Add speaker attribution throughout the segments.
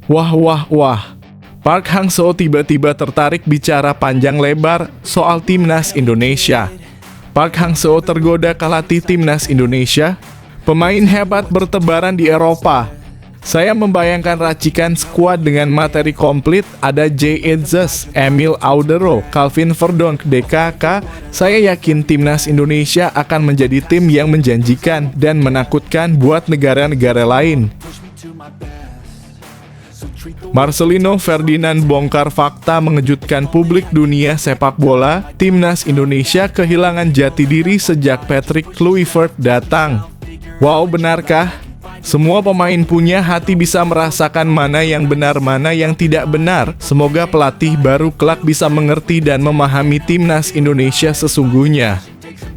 Speaker 1: Wah wah wah, Park Hang-seo tiba-tiba tertarik bicara panjang lebar soal timnas Indonesia. Park Hang-seo tergoda kelatih timnas Indonesia, pemain hebat bertebaran di Eropa. Saya membayangkan racikan skuad dengan materi komplit, ada Jay Itzes, Emil Audero, Calvin Verdonk, DKK. Saya yakin timnas Indonesia akan menjadi tim yang menjanjikan dan menakutkan buat negara-negara lain. Marcelino Ferdinand bongkar fakta mengejutkan publik dunia sepak bola. Timnas Indonesia kehilangan jati diri sejak Patrick Kluivert datang. Wow, benarkah? Semua pemain punya hati, bisa merasakan mana yang benar, mana yang tidak benar. Semoga pelatih baru kelak bisa mengerti dan memahami timnas Indonesia sesungguhnya.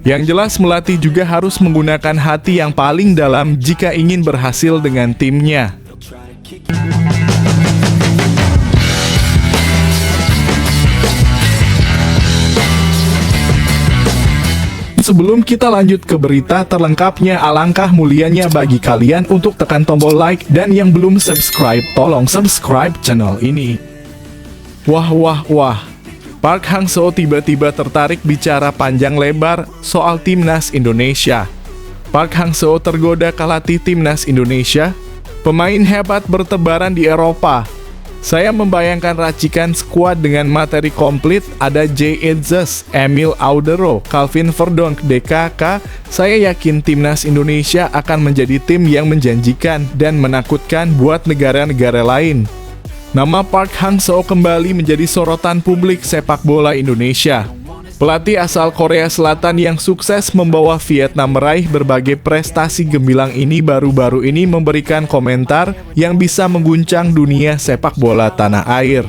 Speaker 1: Yang jelas melatih juga harus menggunakan hati yang paling dalam jika ingin berhasil dengan timnya. Sebelum kita lanjut ke berita terlengkapnya, alangkah mulianya bagi kalian untuk tekan tombol like, dan yang belum subscribe, tolong subscribe channel ini. Wah wah wah, Park Hang-seo tiba-tiba tertarik bicara panjang lebar soal timnas Indonesia. Park Hang-seo tergoda kelatih timnas Indonesia, pemain hebat bertebaran di Eropa. Saya membayangkan racikan skuad dengan materi komplit, ada Jay Itzes, Emil Audero, Calvin Verdonk, DKK. Saya yakin timnas Indonesia akan menjadi tim yang menjanjikan dan menakutkan buat negara-negara lain. Nama Park Hang-seo kembali menjadi sorotan publik sepak bola Indonesia. Pelatih asal Korea Selatan yang sukses membawa Vietnam meraih berbagai prestasi gemilang ini baru-baru ini memberikan komentar yang bisa mengguncang dunia sepak bola tanah air.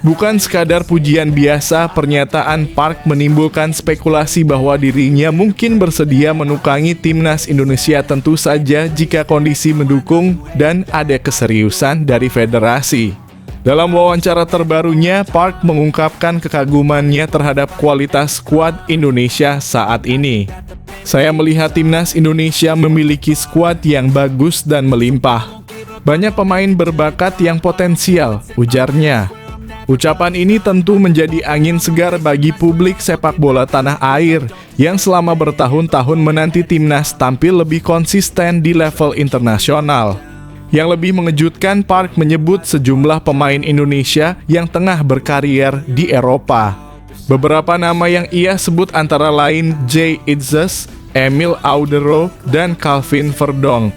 Speaker 1: Bukan sekadar pujian biasa, pernyataan Park menimbulkan spekulasi bahwa dirinya mungkin bersedia menukangi timnas Indonesia, tentu saja jika kondisi mendukung dan ada keseriusan dari federasi. Dalam wawancara terbarunya, Park mengungkapkan kekagumannya terhadap kualitas skuad Indonesia saat ini. Saya melihat timnas Indonesia memiliki skuad yang bagus dan melimpah. Banyak pemain berbakat yang potensial, ujarnya. Ucapan ini tentu menjadi angin segar bagi publik sepak bola tanah air yang selama bertahun-tahun menanti timnas tampil lebih konsisten di level internasional. Yang lebih mengejutkan, Park menyebut sejumlah pemain Indonesia yang tengah berkarier di Eropa. Beberapa nama yang ia sebut antara lain Jay Itzes, Emil Audero, dan Calvin Verdonk.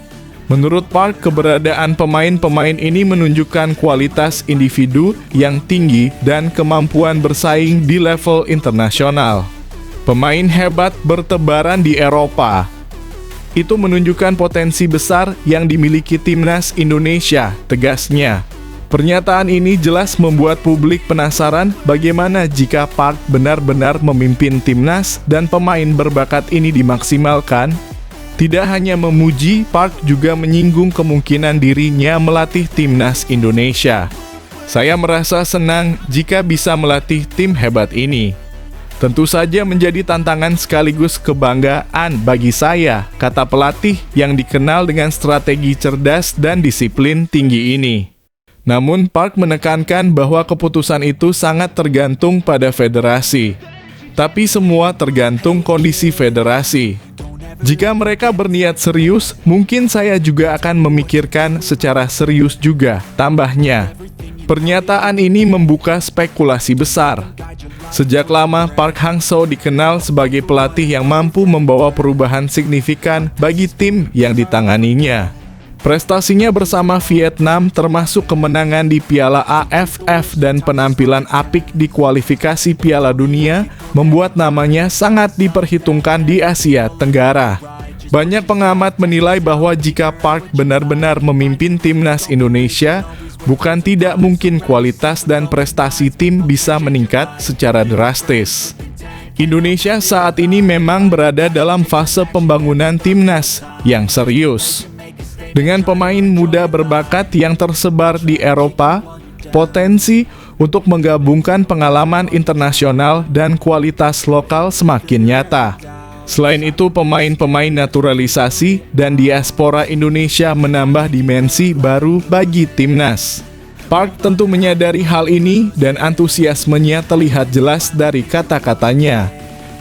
Speaker 1: Menurut Park, keberadaan pemain-pemain ini menunjukkan kualitas individu yang tinggi dan kemampuan bersaing di level internasional. Pemain hebat bertebaran di Eropa. Itu menunjukkan potensi besar yang dimiliki timnas Indonesia, tegasnya. Pernyataan ini jelas membuat publik penasaran bagaimana jika Park benar-benar memimpin timnas dan pemain berbakat ini dimaksimalkan. Tidak hanya memuji, Park juga menyinggung kemungkinan dirinya melatih timnas Indonesia. Saya merasa senang jika bisa melatih tim hebat ini. Tentu saja menjadi tantangan sekaligus kebanggaan bagi saya, kata pelatih yang dikenal dengan strategi cerdas dan disiplin tinggi ini. Namun Park menekankan bahwa keputusan itu sangat tergantung pada federasi. Tapi semua tergantung kondisi federasi. Jika mereka berniat serius, mungkin saya juga akan memikirkan secara serius juga, tambahnya. Pernyataan ini membuka spekulasi besar. Sejak lama, Park Hang-seo dikenal sebagai pelatih yang mampu membawa perubahan signifikan bagi tim yang ditanganinya. Prestasinya bersama Vietnam, termasuk kemenangan di Piala AFF dan penampilan apik di kualifikasi Piala Dunia, membuat namanya sangat diperhitungkan di Asia Tenggara. Banyak pengamat menilai bahwa jika Park benar-benar memimpin timnas Indonesia, bukan tidak mungkin kualitas dan prestasi tim bisa meningkat secara drastis. Indonesia saat ini memang berada dalam fase pembangunan timnas yang serius. Dengan pemain muda berbakat yang tersebar di Eropa, potensi untuk menggabungkan pengalaman internasional dan kualitas lokal semakin nyata. Selain itu, pemain-pemain naturalisasi dan diaspora Indonesia menambah dimensi baru bagi timnas. Park tentu menyadari hal ini dan antusiasmenya terlihat jelas dari kata-katanya.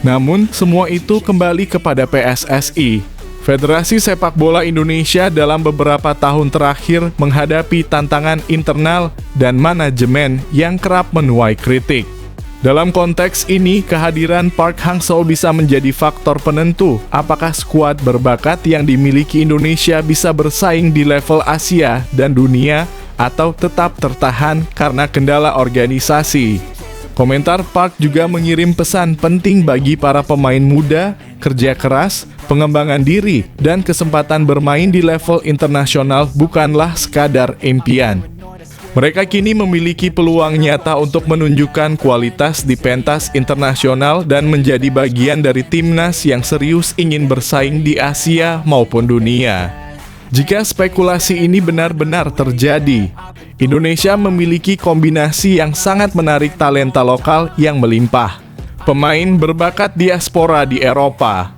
Speaker 1: Namun, semua itu kembali kepada PSSI. Federasi Sepak Bola Indonesia dalam beberapa tahun terakhir menghadapi tantangan internal dan manajemen yang kerap menuai kritik. Dalam konteks ini, kehadiran Park Hang-seo bisa menjadi faktor penentu apakah skuad berbakat yang dimiliki Indonesia bisa bersaing di level Asia dan dunia atau tetap tertahan karena kendala organisasi. Komentar Park juga mengirim pesan penting bagi para pemain muda, kerja keras, pengembangan diri, dan kesempatan bermain di level internasional bukanlah sekadar impian. Mereka kini memiliki peluang nyata untuk menunjukkan kualitas di pentas internasional dan menjadi bagian dari timnas yang serius ingin bersaing di Asia maupun dunia. Jika spekulasi ini benar-benar terjadi, Indonesia memiliki kombinasi yang sangat menarik talenta lokal yang melimpah, pemain berbakat diaspora di Eropa,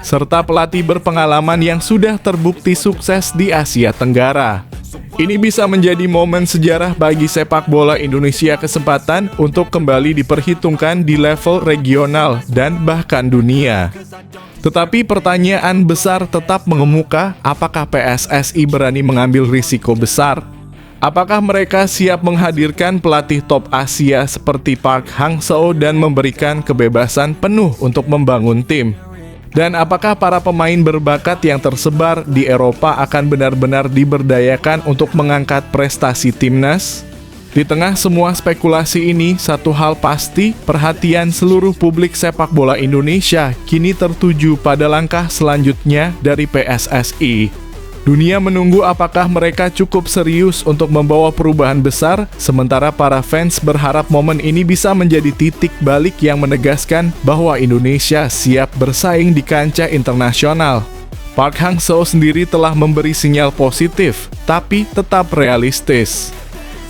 Speaker 1: serta pelatih berpengalaman yang sudah terbukti sukses di Asia Tenggara. Ini bisa menjadi momen sejarah bagi sepak bola Indonesia, kesempatan untuk kembali diperhitungkan di level regional dan bahkan dunia. Tetapi pertanyaan besar tetap mengemuka, apakah PSSI berani mengambil risiko besar? Apakah mereka siap menghadirkan pelatih top Asia seperti Park Hang-seo dan memberikan kebebasan penuh untuk membangun tim? Dan apakah para pemain berbakat yang tersebar di Eropa akan benar-benar diberdayakan untuk mengangkat prestasi timnas? Di tengah semua spekulasi ini, satu hal pasti, perhatian seluruh publik sepak bola Indonesia kini tertuju pada langkah selanjutnya dari PSSI. Dunia menunggu apakah mereka cukup serius untuk membawa perubahan besar, sementara para fans berharap momen ini bisa menjadi titik balik yang menegaskan bahwa Indonesia siap bersaing di kancah internasional. Park Hang-seo sendiri telah memberi sinyal positif, tapi tetap realistis.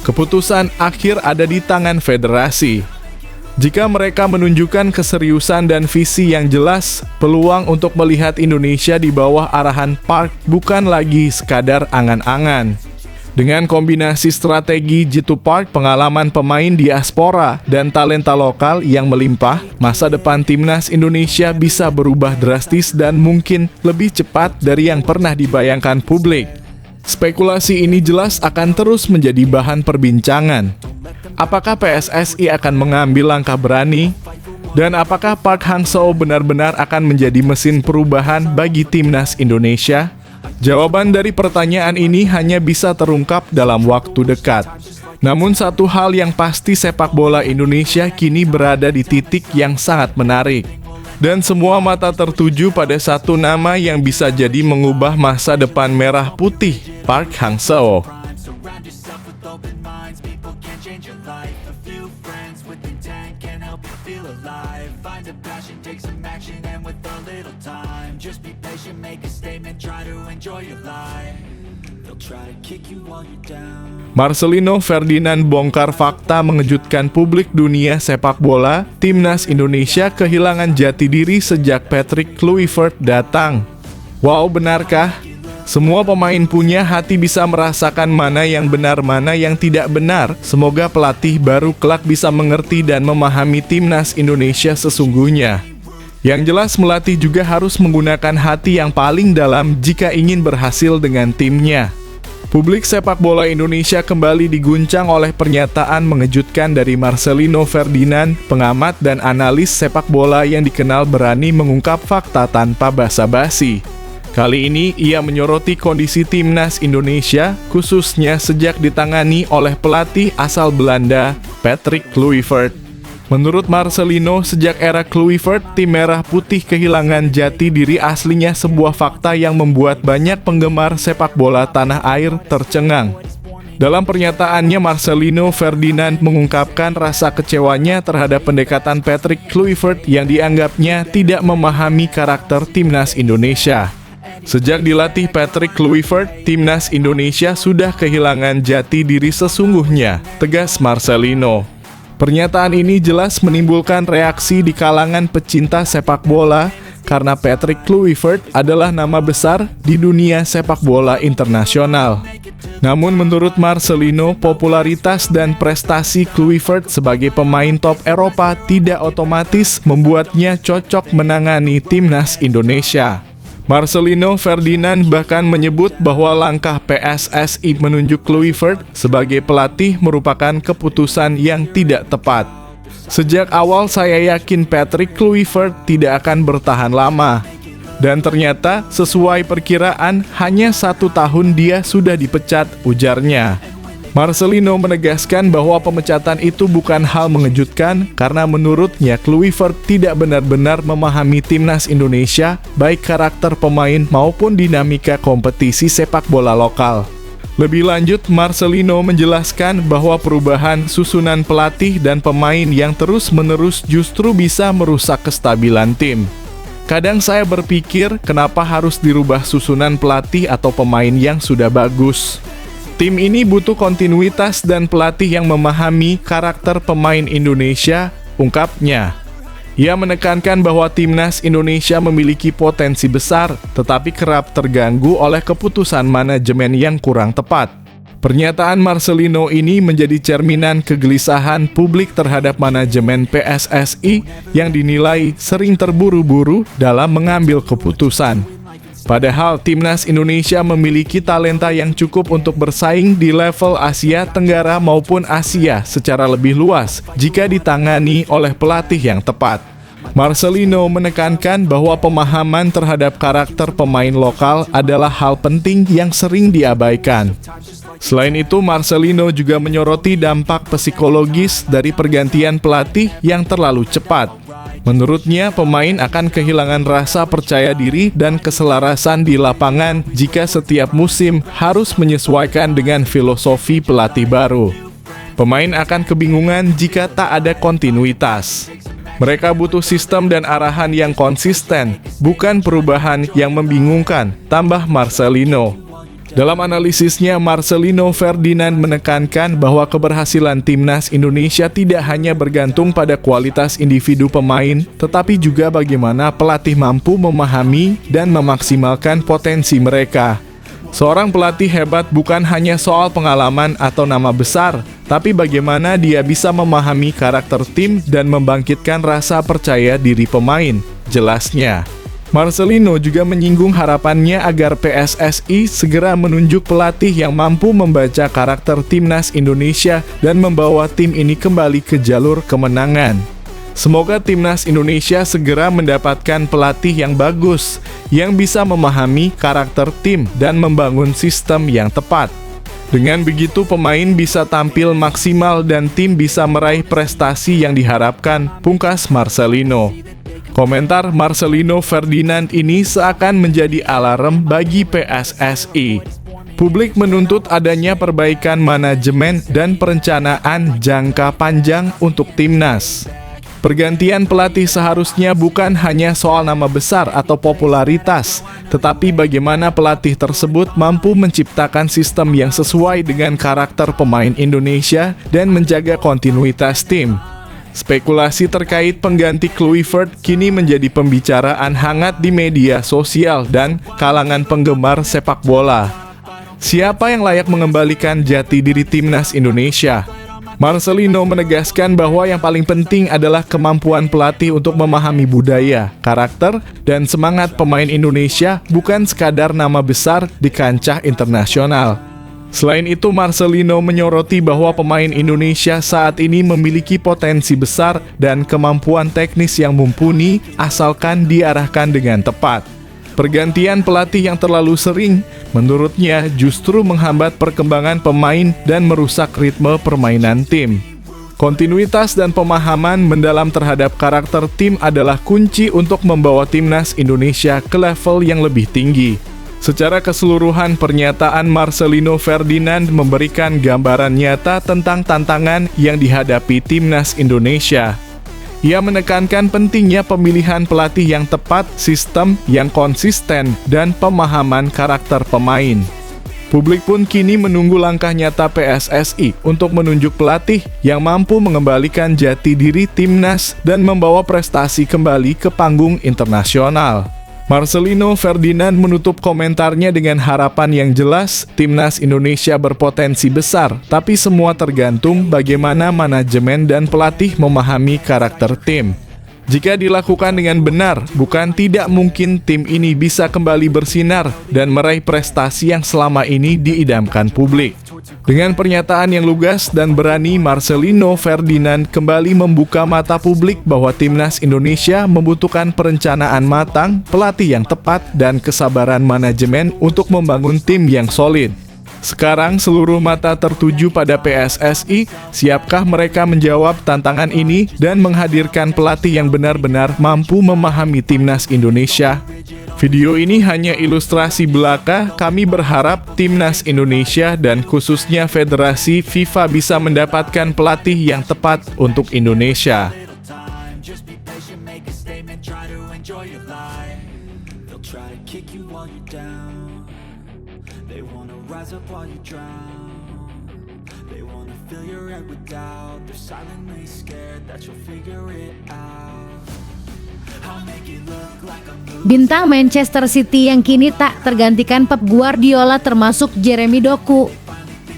Speaker 1: Keputusan akhir ada di tangan federasi. Jika mereka menunjukkan keseriusan dan visi yang jelas, peluang untuk melihat Indonesia di bawah arahan Park bukan lagi sekadar angan-angan. Dengan kombinasi strategi Jitu Park, pengalaman pemain diaspora, dan talenta lokal yang melimpah, masa depan timnas Indonesia bisa berubah drastis dan mungkin lebih cepat dari yang pernah dibayangkan publik. Spekulasi ini jelas akan terus menjadi bahan perbincangan. Apakah PSSI akan mengambil langkah berani? Dan apakah Park Hang-seo benar-benar akan menjadi mesin perubahan bagi timnas Indonesia? Jawaban dari pertanyaan ini hanya bisa terungkap dalam waktu dekat. Namun satu hal yang pasti, sepak bola Indonesia kini berada di titik yang sangat menarik. Dan semua mata tertuju pada satu nama yang bisa jadi mengubah masa depan merah putih, Park Hang-seo. Marcelino Ferdinand bongkar fakta mengejutkan publik dunia sepak bola. Timnas Indonesia kehilangan jati diri sejak Patrick Kluivert datang. Wow, benarkah? Semua pemain punya hati, bisa merasakan mana yang benar, mana yang tidak benar. Semoga pelatih baru kelak bisa mengerti dan memahami timnas Indonesia sesungguhnya. Yang jelas, melatih juga harus menggunakan hati yang paling dalam jika ingin berhasil dengan timnya. Publik sepak bola Indonesia kembali diguncang oleh pernyataan mengejutkan dari Marcelino Ferdinand, pengamat dan analis sepak bola yang dikenal berani mengungkap fakta tanpa basa-basi. Kali ini ia menyoroti kondisi timnas Indonesia, khususnya sejak ditangani oleh pelatih asal Belanda, Patrick Kluivert. Menurut Marcelino, sejak era Kluivert, tim merah putih kehilangan jati diri aslinya, sebuah fakta yang membuat banyak penggemar sepak bola tanah air tercengang. Dalam pernyataannya, Marcelino Ferdinand mengungkapkan rasa kecewanya terhadap pendekatan Patrick Kluivert yang dianggapnya tidak memahami karakter timnas Indonesia. Sejak dilatih Patrick Kluivert, timnas Indonesia sudah kehilangan jati diri sesungguhnya, tegas Marcelino. Pernyataan ini jelas menimbulkan reaksi di kalangan pecinta sepak bola, karena Patrick Kluivert adalah nama besar di dunia sepak bola internasional. Namun menurut Marcelino, popularitas dan prestasi Kluivert sebagai pemain top Eropa tidak otomatis membuatnya cocok menangani timnas Indonesia. Marcelino Ferdinand bahkan menyebut bahwa langkah PSSI menunjuk Kluivert sebagai pelatih merupakan keputusan yang tidak tepat. Sejak awal saya yakin Patrick Kluivert tidak akan bertahan lama. Dan ternyata sesuai perkiraan hanya 1 tahun dia sudah dipecat, ujarnya. Marcelino menegaskan bahwa pemecatan itu bukan hal mengejutkan karena menurutnya Kluivert tidak benar-benar memahami timnas Indonesia, baik karakter pemain maupun dinamika kompetisi sepak bola lokal. Lebih lanjut, Marcelino menjelaskan bahwa perubahan susunan pelatih dan pemain yang terus-menerus justru bisa merusak kestabilan tim. Kadang saya berpikir kenapa harus dirubah susunan pelatih atau pemain yang sudah bagus. Tim ini butuh kontinuitas dan pelatih yang memahami karakter pemain Indonesia, ungkapnya. Ia menekankan bahwa timnas Indonesia memiliki potensi besar, tetapi kerap terganggu oleh keputusan manajemen yang kurang tepat. Pernyataan Marcelino ini menjadi cerminan kegelisahan publik terhadap manajemen PSSI yang dinilai sering terburu-buru dalam mengambil keputusan. Padahal timnas Indonesia memiliki talenta yang cukup untuk bersaing di level Asia Tenggara maupun Asia secara lebih luas jika ditangani oleh pelatih yang tepat. Marcelino menekankan bahwa pemahaman terhadap karakter pemain lokal adalah hal penting yang sering diabaikan. Selain itu, Marcelino juga menyoroti dampak psikologis dari pergantian pelatih yang terlalu cepat. Menurutnya, pemain akan kehilangan rasa percaya diri dan keselarasan di lapangan jika setiap musim harus menyesuaikan dengan filosofi pelatih baru. Pemain akan kebingungan jika tak ada kontinuitas. Mereka butuh sistem dan arahan yang konsisten, bukan perubahan yang membingungkan, tambah Marcelino. Dalam analisisnya, Marcelino Ferdinand menekankan bahwa keberhasilan timnas Indonesia tidak hanya bergantung pada kualitas individu pemain, tetapi juga bagaimana pelatih mampu memahami dan memaksimalkan potensi mereka. Seorang pelatih hebat bukan hanya soal pengalaman atau nama besar, tapi bagaimana dia bisa memahami karakter tim dan membangkitkan rasa percaya diri pemain, jelasnya. Marcelino juga menyinggung harapannya agar PSSI segera menunjuk pelatih yang mampu membaca karakter timnas Indonesia dan membawa tim ini kembali ke jalur kemenangan. Semoga timnas Indonesia segera mendapatkan pelatih yang bagus, yang bisa memahami karakter tim dan membangun sistem yang tepat. Dengan begitu pemain bisa tampil maksimal dan tim bisa meraih prestasi yang diharapkan, pungkas Marcelino. Komentar Marcelino Ferdinand ini seakan menjadi alarm bagi PSSI. Publik menuntut adanya perbaikan manajemen dan perencanaan jangka panjang untuk timnas. Pergantian pelatih seharusnya bukan hanya soal nama besar atau popularitas, tetapi bagaimana pelatih tersebut mampu menciptakan sistem yang sesuai dengan karakter pemain Indonesia dan menjaga kontinuitas tim. Spekulasi terkait pengganti Kluivert kini menjadi pembicaraan hangat di media sosial dan kalangan penggemar sepak bola. Siapa yang layak mengembalikan jati diri timnas Indonesia? Marcelino menegaskan bahwa yang paling penting adalah kemampuan pelatih untuk memahami budaya, karakter, dan semangat pemain Indonesia, bukan sekadar nama besar di kancah internasional. Selain itu, Marcelino menyoroti bahwa pemain Indonesia saat ini memiliki potensi besar dan kemampuan teknis yang mumpuni asalkan diarahkan dengan tepat. Pergantian pelatih yang terlalu sering, menurutnya, justru menghambat perkembangan pemain dan merusak ritme permainan tim. Kontinuitas dan pemahaman mendalam terhadap karakter tim adalah kunci untuk membawa timnas Indonesia ke level yang lebih tinggi. Secara keseluruhan, pernyataan Marcelino Ferdinand memberikan gambaran nyata tentang tantangan yang dihadapi timnas Indonesia. Ia menekankan pentingnya pemilihan pelatih yang tepat, sistem yang konsisten, dan pemahaman karakter pemain. Publik pun kini menunggu langkah nyata PSSI untuk menunjuk pelatih yang mampu mengembalikan jati diri timnas dan membawa prestasi kembali ke panggung internasional. Marcelino Ferdinand menutup komentarnya dengan harapan yang jelas, timnas Indonesia berpotensi besar, tapi semua tergantung bagaimana manajemen dan pelatih memahami karakter tim. Jika dilakukan dengan benar, bukan tidak mungkin tim ini bisa kembali bersinar dan meraih prestasi yang selama ini diidamkan publik. Dengan pernyataan yang lugas dan berani, Marcelino Ferdinand kembali membuka mata publik bahwa timnas Indonesia membutuhkan perencanaan matang, pelatih yang tepat, dan kesabaran manajemen untuk membangun tim yang solid. Sekarang seluruh mata tertuju pada PSSI, siapkah mereka menjawab tantangan ini dan menghadirkan pelatih yang benar-benar mampu memahami timnas Indonesia? Video ini hanya ilustrasi belaka, kami berharap timnas Indonesia dan khususnya Federasi FIFA bisa mendapatkan pelatih yang tepat untuk Indonesia. They wanna rise up while you drown. They wanna fill your head with doubt. They're silently scared that you'll figure it out. I'll make it look like I'm losing.
Speaker 2: Bintang Manchester City yang kini tak tergantikan Pep Guardiola termasuk Jeremy Doku.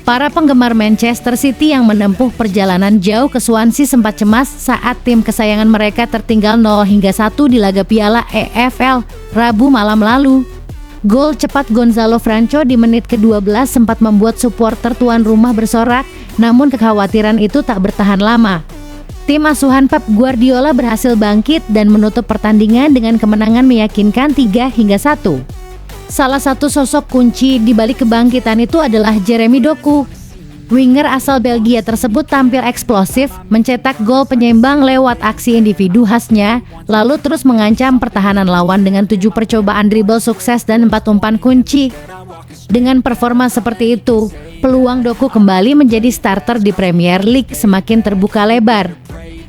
Speaker 2: Para penggemar Manchester City yang menempuh perjalanan jauh ke Swansea sempat cemas saat tim kesayangan mereka tertinggal 0-1 di laga Piala EFL Rabu malam lalu. Gol cepat Gonzalo Franco di menit ke-12 sempat membuat supporter tuan rumah bersorak, namun kekhawatiran itu tak bertahan lama. Tim asuhan Pep Guardiola berhasil bangkit dan menutup pertandingan dengan kemenangan meyakinkan 3-1. Salah satu sosok kunci di balik kebangkitan itu adalah Jeremy Doku. Winger asal Belgia tersebut tampil eksplosif, mencetak gol penyeimbang lewat aksi individu khasnya, lalu terus mengancam pertahanan lawan dengan 7 percobaan dribble sukses dan 4 umpan kunci. Dengan performa seperti itu, peluang Doku kembali menjadi starter di Premier League semakin terbuka lebar.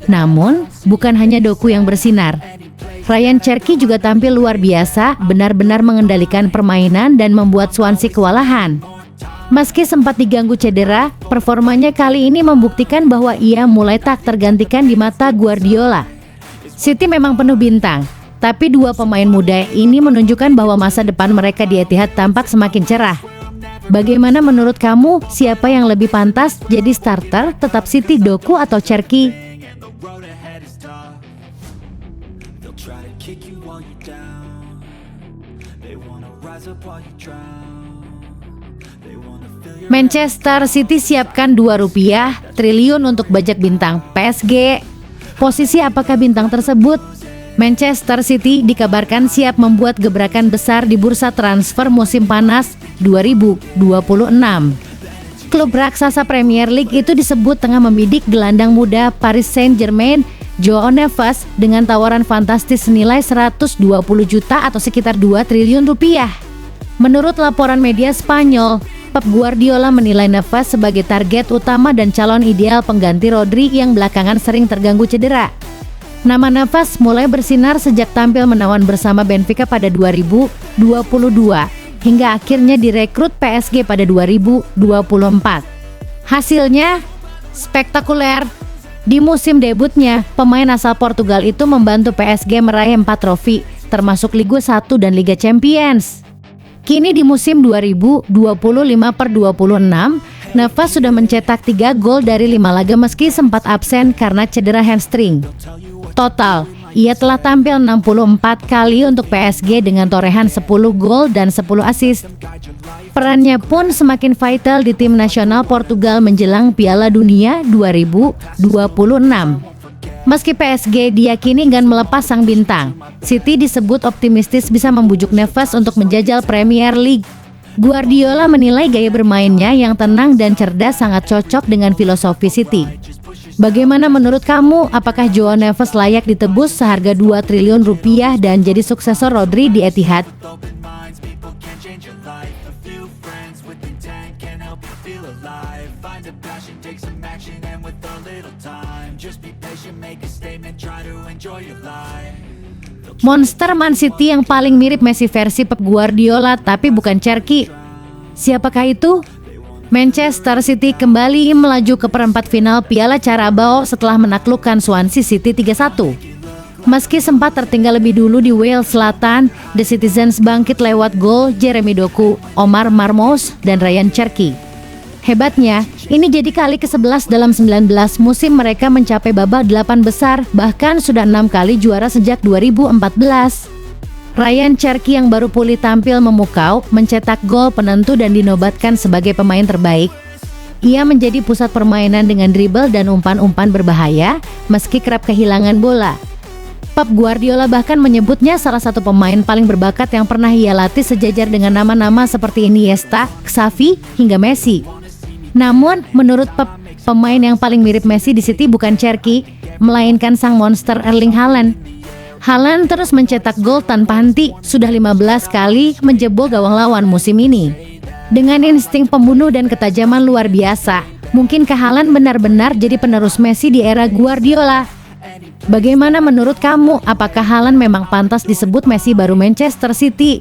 Speaker 2: Namun, bukan hanya Doku yang bersinar. Ryan Cherki juga tampil luar biasa, benar-benar mengendalikan permainan dan membuat Swansea kewalahan. Meski sempat diganggu cedera, performanya kali ini membuktikan bahwa ia mulai tak tergantikan di mata Guardiola. City memang penuh bintang, tapi dua pemain muda ini menunjukkan bahwa masa depan mereka di Etihad tampak semakin cerah. Bagaimana menurut kamu, siapa yang lebih pantas jadi starter, tetap City, Doku, atau Cherki? Manchester City siapkan Rp2 triliun untuk bajak bintang PSG. Posisi apakah bintang tersebut? Manchester City dikabarkan siap membuat gebrakan besar di bursa transfer musim panas 2026. Klub raksasa Premier League itu disebut tengah membidik gelandang muda Paris Saint-Germain, Joao Neves, dengan tawaran fantastis senilai 120 juta atau sekitar 2 triliun rupiah. Menurut laporan media Spanyol, Pep Guardiola menilai Neves sebagai target utama dan calon ideal pengganti Rodri yang belakangan sering terganggu cedera. Nama Neves mulai bersinar sejak tampil menawan bersama Benfica pada 2022 hingga akhirnya direkrut PSG pada 2024. Hasilnya spektakuler. Di musim debutnya, pemain asal Portugal itu membantu PSG meraih 4 trofi, termasuk Liga 1 dan Liga Champions. Kini di musim 2025/26, Neves sudah mencetak 3 gol dari 5 laga meski sempat absen karena cedera hamstring. Total, ia telah tampil 64 kali untuk PSG dengan torehan 10 gol dan 10 assist. Perannya pun semakin vital di tim nasional Portugal menjelang Piala Dunia 2026. Meski PSG diyakini enggan melepas sang bintang, City disebut optimistis bisa membujuk Neves untuk menjajal Premier League. Guardiola menilai gaya bermainnya yang tenang dan cerdas sangat cocok dengan filosofi City. Bagaimana menurut kamu, apakah Joao Neves layak ditebus seharga 2 triliun rupiah dan jadi suksesor Rodri di Etihad? Monster Man City yang paling mirip Messi versi Pep Guardiola, tapi bukan Cherki. Siapakah itu? Manchester City kembali melaju ke perempat final Piala Carabao setelah menaklukkan Swansea City 3-1. Meski sempat tertinggal lebih dulu di Wales Selatan, The Citizens bangkit lewat gol Jeremy Doku, Omar Marmoush, dan Ryan Cherki. Hebatnya, ini jadi kali ke-11 dalam 19 musim mereka mencapai babak 8 besar, bahkan sudah 6 kali juara sejak 2014. Ryan Cherki yang baru pulih tampil memukau, mencetak gol penentu dan dinobatkan sebagai pemain terbaik. Ia menjadi pusat permainan dengan dribble dan umpan-umpan berbahaya, meski kerap kehilangan bola. Pep Guardiola bahkan menyebutnya salah satu pemain paling berbakat yang pernah ia latih sejajar dengan nama-nama seperti Iniesta, Xavi, hingga Messi. Namun, menurut Pep, pemain yang paling mirip Messi di City bukan Cherki, melainkan sang monster Erling Haaland. Haaland terus mencetak gol tanpa henti, sudah 15 kali menjebol gawang lawan musim ini. Dengan insting pembunuh dan ketajaman luar biasa, mungkinkah Haaland benar-benar jadi penerus Messi di era Guardiola? Bagaimana menurut kamu? Apakah Haaland memang pantas disebut Messi baru Manchester City?